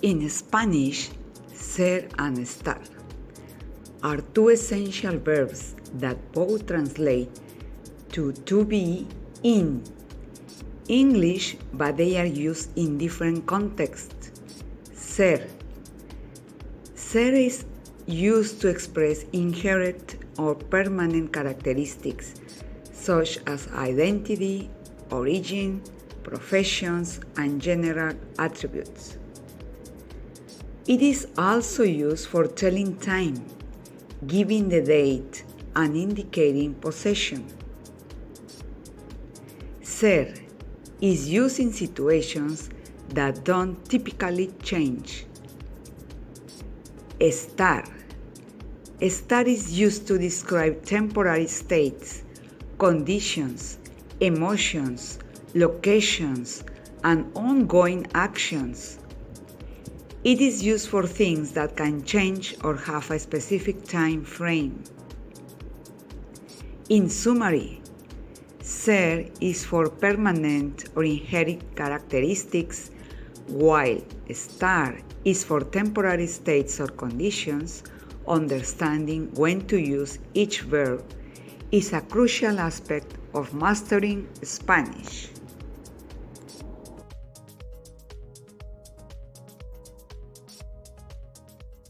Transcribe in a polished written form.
In Spanish, ser and estar are two essential verbs that both translate to be in English, but they are used in different contexts. Ser is used to express inherent or permanent characteristics such as identity, origin, professions, and general attributes. It is also used for telling time, giving the date, and indicating possession. Ser is used in situations that don't typically change. Estar is used to describe temporary states, conditions, emotions, locations, and ongoing actions. It is used for things that can change or have a specific time frame. In summary, ser is for permanent or inherent characteristics, while estar is for temporary states or conditions. Understanding when to use each verb is a crucial aspect of mastering Spanish.